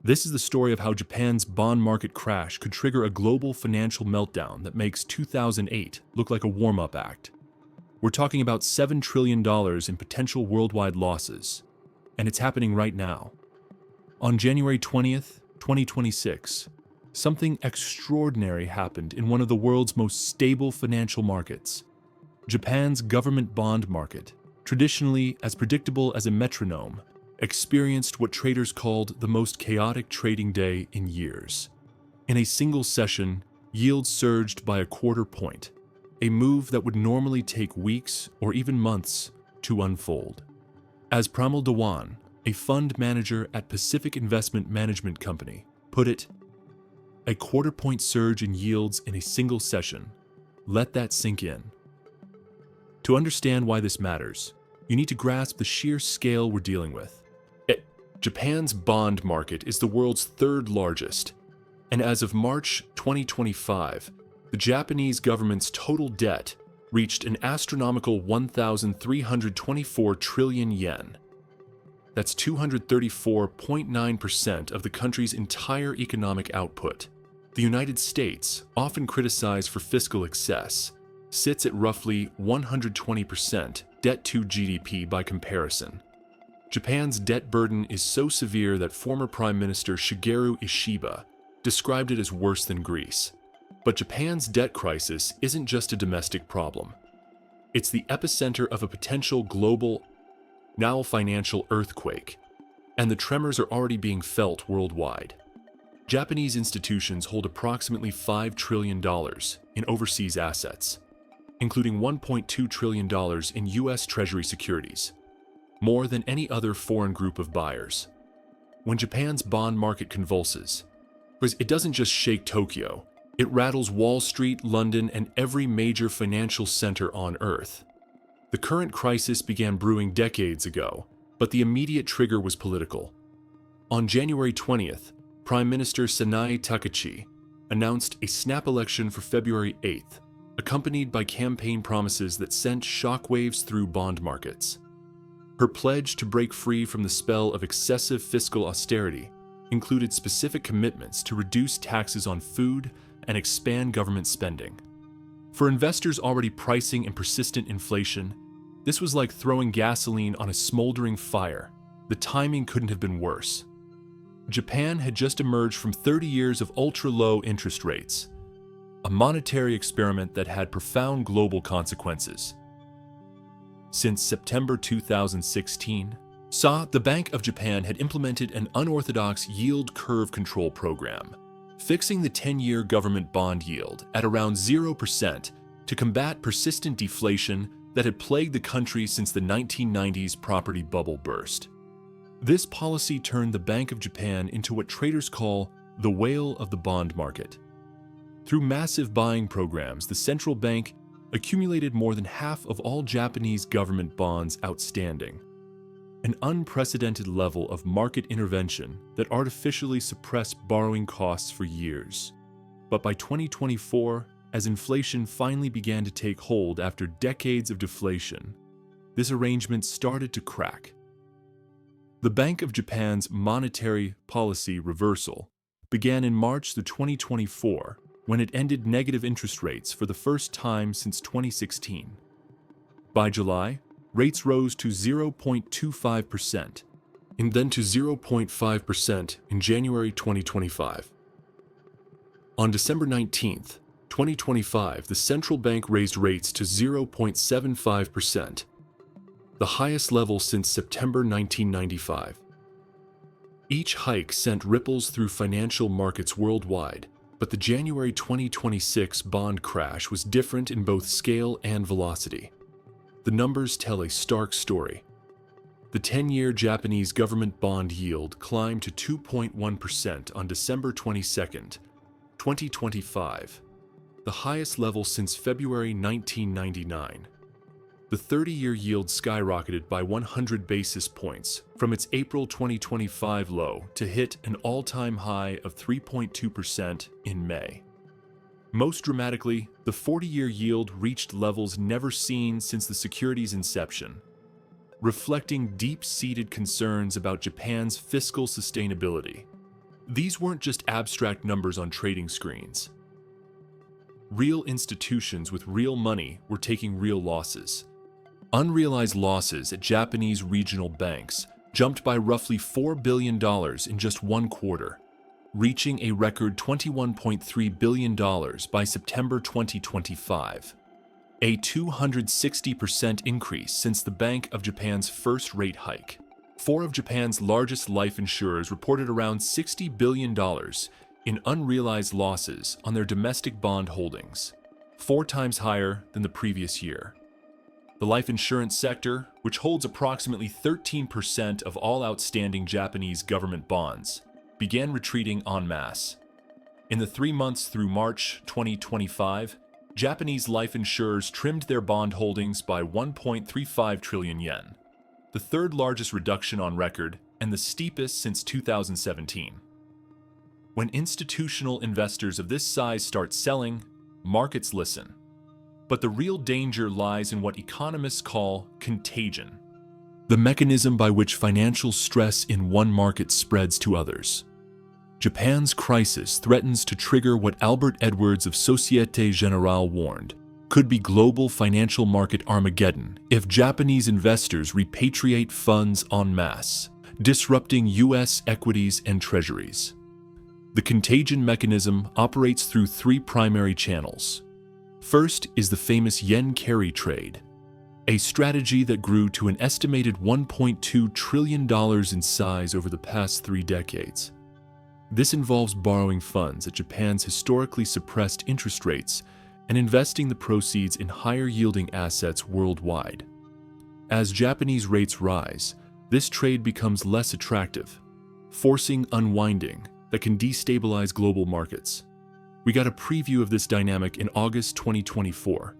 This is the story of how Japan's bond market crash could trigger a global financial meltdown that makes 2008 look like a warm-up act. We're talking about $7 trillion in potential worldwide losses, and it's happening right now. On January 20th, 2026, something extraordinary happened in one of the world's most stable financial markets. Japan's government bond market, traditionally as predictable as a metronome, experienced what traders called the most chaotic trading day in years. In a single session, yields surged by a quarter point, a move that would normally take weeks or even months to unfold. As Pramal Dewan, a fund manager at Pacific Investment Management Company, put it, a quarter-point surge in yields in a single session. Let that sink in. To understand why this matters, you need to grasp the sheer scale we're dealing with. Japan's bond market is the world's third largest, and as of March 2025, the Japanese government's total debt reached an astronomical 1,324 trillion yen. That's 234.9% of the country's entire economic output. The United States, often criticized for fiscal excess, sits at roughly 120% debt to GDP by comparison. Japan's debt burden is so severe that former Prime Minister Shigeru Ishiba described it as worse than Greece. But Japan's debt crisis isn't just a domestic problem. It's the epicenter of a potential global, now financial earthquake, and the tremors are already being felt worldwide. Japanese institutions hold approximately $5 trillion in overseas assets, including $1.2 trillion in U.S. Treasury securities, more than any other foreign group of buyers. When Japan's bond market convulses, it doesn't just shake Tokyo, it rattles Wall Street, London, and every major financial center on Earth. The current crisis began brewing decades ago, but the immediate trigger was political. On January 20th, Prime Minister Sanae Takaichi announced a snap election for February 8th, accompanied by campaign promises that sent shockwaves through bond markets. Her pledge to break free from the spell of excessive fiscal austerity included specific commitments to reduce taxes on food and expand government spending. For investors already pricing in persistent inflation, this was like throwing gasoline on a smoldering fire. The timing couldn't have been worse. Japan had just emerged from 30 years of ultra-low interest rates, a monetary experiment that had profound global consequences. Since September 2016, the Bank of Japan had implemented an unorthodox yield curve control program, fixing the 10-year government bond yield at around 0% to combat persistent deflation that had plagued the country since the 1990s property bubble burst. This policy turned the Bank of Japan into what traders call the whale of the bond market. Through massive buying programs, the central bank accumulated more than half of all Japanese government bonds outstanding, an unprecedented level of market intervention that artificially suppressed borrowing costs for years. But by 2024, as inflation finally began to take hold after decades of deflation, this arrangement started to crack. The Bank of Japan's monetary policy reversal began in March 2024, when it ended negative interest rates for the first time since 2016. By July, rates rose to 0.25%, and then to 0.5% in January 2025. On December 19th, 2025, the central bank raised rates to 0.75%, the highest level since September 1995. Each hike sent ripples through financial markets worldwide, but the January 2026 bond crash was different in both scale and velocity. The numbers tell a stark story. The 10-year Japanese government bond yield climbed to 2.1% on December 22, 2025, the highest level since February 1999. The 30-year yield skyrocketed by 100 basis points from its April 2025 low to hit an all-time high of 3.2% in May. Most dramatically, the 40-year yield reached levels never seen since the security's inception, reflecting deep-seated concerns about Japan's fiscal sustainability. These weren't just abstract numbers on trading screens. Real institutions with real money were taking real losses. Unrealized losses at Japanese regional banks jumped by roughly $4 billion in just one quarter, reaching a record $21.3 billion by September 2025, a 260% increase since the Bank of Japan's first rate hike. Four of Japan's largest life insurers reported around $60 billion in unrealized losses on their domestic bond holdings, 4 times higher than the previous year. The life insurance sector, which holds approximately 13% of all outstanding Japanese government bonds, began retreating en masse. In the 3 months through March 2025, Japanese life insurers trimmed their bond holdings by 1.35 trillion yen, the third largest reduction on record and the steepest since 2017. When institutional investors of this size start selling, markets listen. But the real danger lies in what economists call contagion, the mechanism by which financial stress in one market spreads to others. Japan's crisis threatens to trigger what Albert Edwards of Societe Generale warned could be global financial market Armageddon if Japanese investors repatriate funds en masse, disrupting U.S. equities and treasuries. The contagion mechanism operates through 3 primary channels. First is the famous yen carry trade, a strategy that grew to an estimated $1.2 trillion in size over the past 3 decades. This involves borrowing funds at Japan's historically suppressed interest rates and investing the proceeds in higher-yielding assets worldwide. As Japanese rates rise, this trade becomes less attractive, forcing unwinding that can destabilize global markets. We got a preview of this dynamic in August 2024,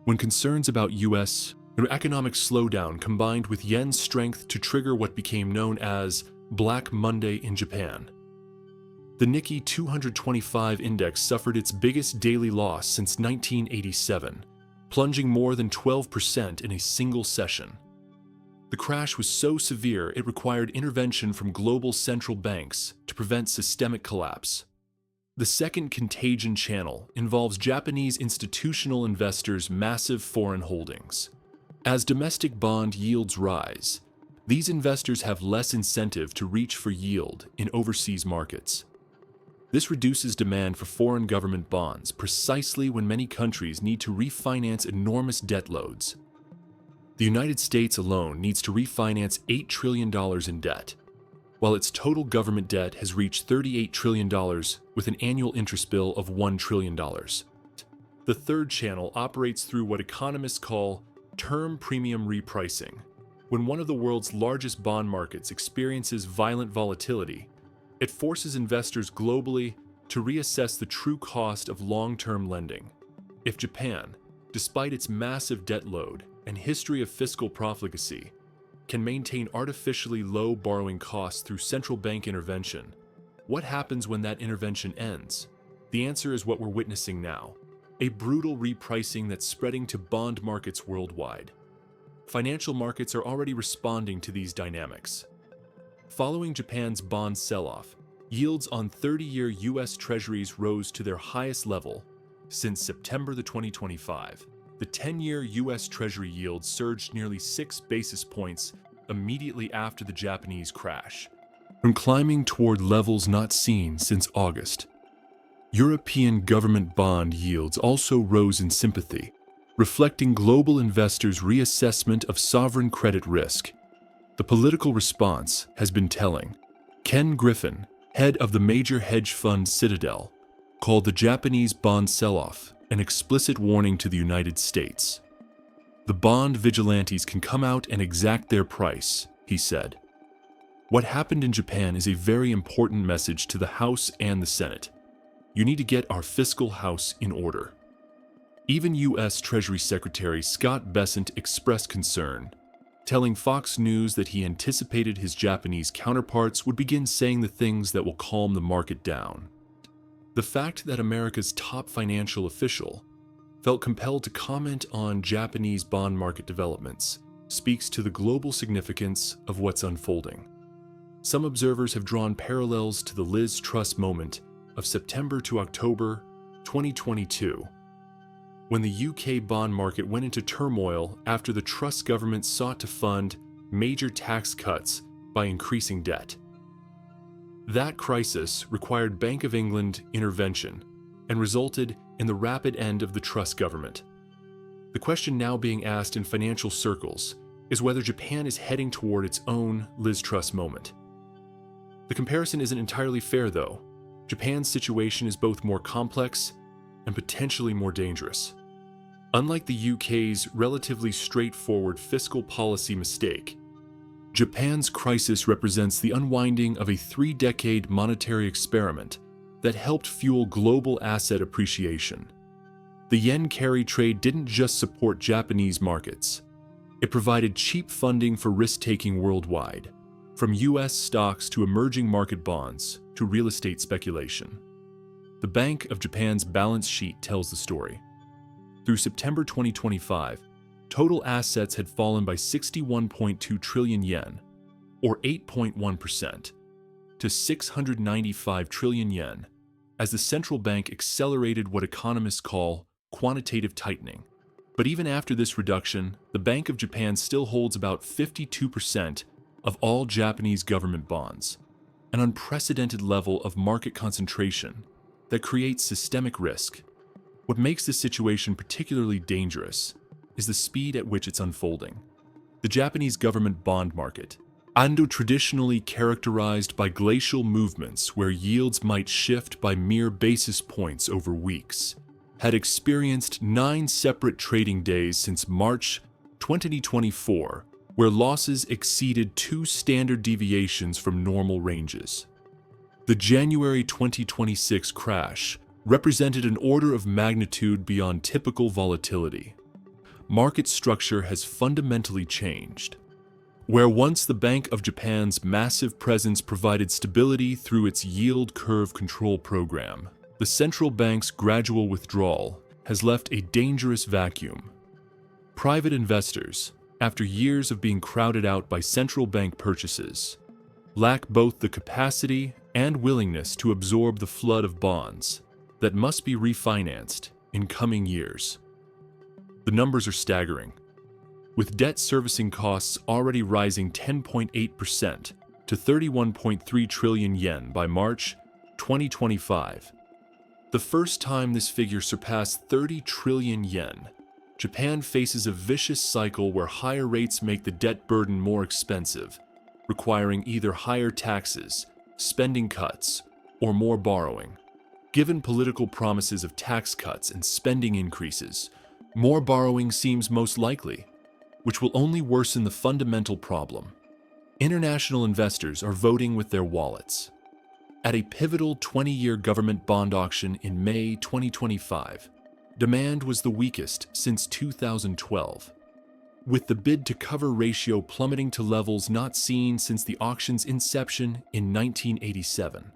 when concerns about U.S. economic slowdown combined with yen's strength to trigger what became known as Black Monday in Japan. The Nikkei 225 index suffered its biggest daily loss since 1987, plunging more than 12% in a single session. The crash was so severe it required intervention from global central banks to prevent systemic collapse. The second contagion channel involves Japanese institutional investors' massive foreign holdings. As domestic bond yields rise, these investors have less incentive to reach for yield in overseas markets. This reduces demand for foreign government bonds precisely when many countries need to refinance enormous debt loads. The United States alone needs to refinance $8 trillion in debt, while its total government debt has reached $38 trillion with an annual interest bill of $1 trillion. The third channel operates through what economists call term premium repricing. When one of the world's largest bond markets experiences violent volatility, it forces investors globally to reassess the true cost of long-term lending. If Japan, despite its massive debt load and history of fiscal profligacy, can maintain artificially low borrowing costs through central bank intervention, what happens when that intervention ends? The answer is what we're witnessing now, a brutal repricing that's spreading to bond markets worldwide. Financial markets are already responding to these dynamics. Following Japan's bond sell-off, yields on 30-year U.S. Treasuries rose to their highest level since September 2025. The 10-year U.S. Treasury yield surged nearly 6 basis points immediately after the Japanese crash, from climbing toward levels not seen since August. European government bond yields also rose in sympathy, reflecting global investors' reassessment of sovereign credit risk. The political response has been telling. Ken Griffin, head of the major hedge fund Citadel, called the Japanese bond sell-off an explicit warning to the United States. The bond vigilantes can come out and exact their price, he said. What happened in Japan is a very important message to the House and the Senate. You need to get our fiscal house in order. Even U.S. Treasury Secretary Scott Bessent expressed concern, telling Fox News that he anticipated his Japanese counterparts would begin saying the things that will calm the market down. The fact that America's top financial official felt compelled to comment on Japanese bond market developments speaks to the global significance of what's unfolding. some observers have drawn parallels to the Liz Truss moment of September to October 2022, when the UK bond market went into turmoil after the Truss government sought to fund major tax cuts by increasing debt. That crisis required Bank of England intervention and resulted in the rapid end of the Truss government. The question now being asked in financial circles is whether Japan is heading toward its own Liz Truss moment. The comparison isn't entirely fair, though. Japan's situation is both more complex and potentially more dangerous. Unlike the UK's relatively straightforward fiscal policy mistake, Japan's crisis represents the unwinding of a 3-decade monetary experiment that helped fuel global asset appreciation. The yen carry trade didn't just support Japanese markets. It provided cheap funding for risk-taking worldwide, from US stocks to emerging market bonds to real estate speculation. The Bank of Japan's balance sheet tells the story. Through September 2025, total assets had fallen by 61.2 trillion yen, or 8.1%, to 695 trillion yen, as the central bank accelerated what economists call quantitative tightening. But even after this reduction, the Bank of Japan still holds about 52% of all Japanese government bonds, an unprecedented level of market concentration that creates systemic risk. What makes this situation particularly dangerous is the speed at which it's unfolding. The Japanese government bond market, traditionally characterized by glacial movements where yields might shift by mere basis points over weeks, had experienced 9 separate trading days since March 2024, where losses exceeded 2 standard deviations from normal ranges. The January 2026 crash represented an order of magnitude beyond typical volatility. Market structure has fundamentally changed. Where once the Bank of Japan's massive presence provided stability through its yield curve control program, the central bank's gradual withdrawal has left a dangerous vacuum. Private investors, after years of being crowded out by central bank purchases, lack both the capacity and willingness to absorb the flood of bonds that must be refinanced in coming years. The numbers are staggering, with debt servicing costs already rising 10.8% to 31.3 trillion yen by March 2025. The first time this figure surpassed 30 trillion yen, Japan faces a vicious cycle where higher rates make the debt burden more expensive, requiring either higher taxes, spending cuts, or more borrowing. Given political promises of tax cuts and spending increases, more borrowing seems most likely, which will only worsen the fundamental problem. International investors are voting with their wallets. At a pivotal 20-year government bond auction in May 2025, demand was the weakest since 2012, with the bid-to-cover ratio plummeting to levels not seen since the auction's inception in 1987.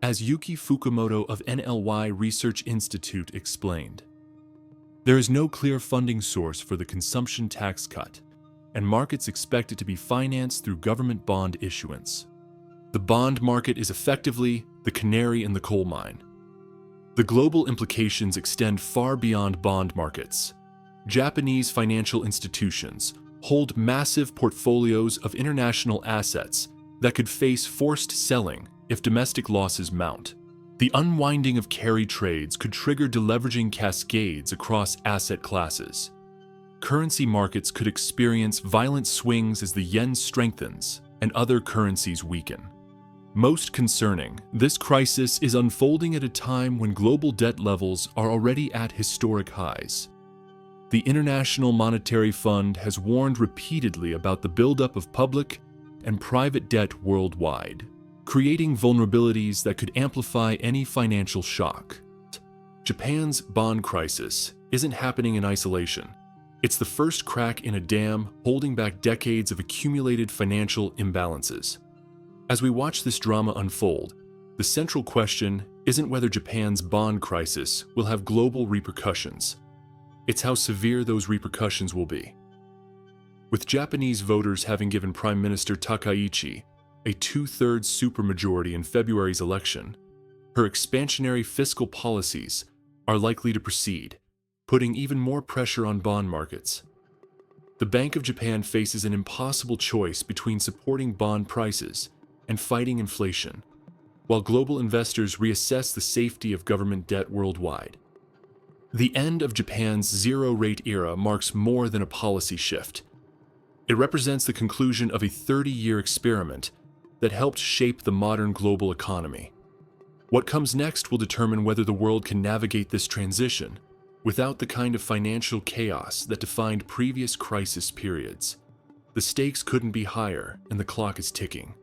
As Yuki Fukumoto of NLY Research Institute explained, there is no clear funding source for the consumption tax cut, and markets expect it to be financed through government bond issuance. The bond market is effectively the canary in the coal mine. The global implications extend far beyond bond markets. Japanese financial institutions hold massive portfolios of international assets that could face forced selling if domestic losses mount. The unwinding of carry trades could trigger deleveraging cascades across asset classes. Currency markets could experience violent swings as the yen strengthens and other currencies weaken. Most concerning, this crisis is unfolding at a time when global debt levels are already at historic highs. The International Monetary Fund has warned repeatedly about the buildup of public and private debt worldwide, creating vulnerabilities that could amplify any financial shock. Japan's bond crisis isn't happening in isolation. It's the first crack in a dam holding back decades of accumulated financial imbalances. As we watch this drama unfold, the central question isn't whether Japan's bond crisis will have global repercussions. It's how severe those repercussions will be. With Japanese voters having given Prime Minister Takaichi a two-thirds supermajority in February's election, her expansionary fiscal policies are likely to proceed, putting even more pressure on bond markets. The Bank of Japan faces an impossible choice between supporting bond prices and fighting inflation, while global investors reassess the safety of government debt worldwide. The end of Japan's zero-rate era marks more than a policy shift. It represents the conclusion of a 30-year experiment that helped shape the modern global economy. What comes next will determine whether the world can navigate this transition without the kind of financial chaos that defined previous crisis periods. The stakes couldn't be higher, and the clock is ticking.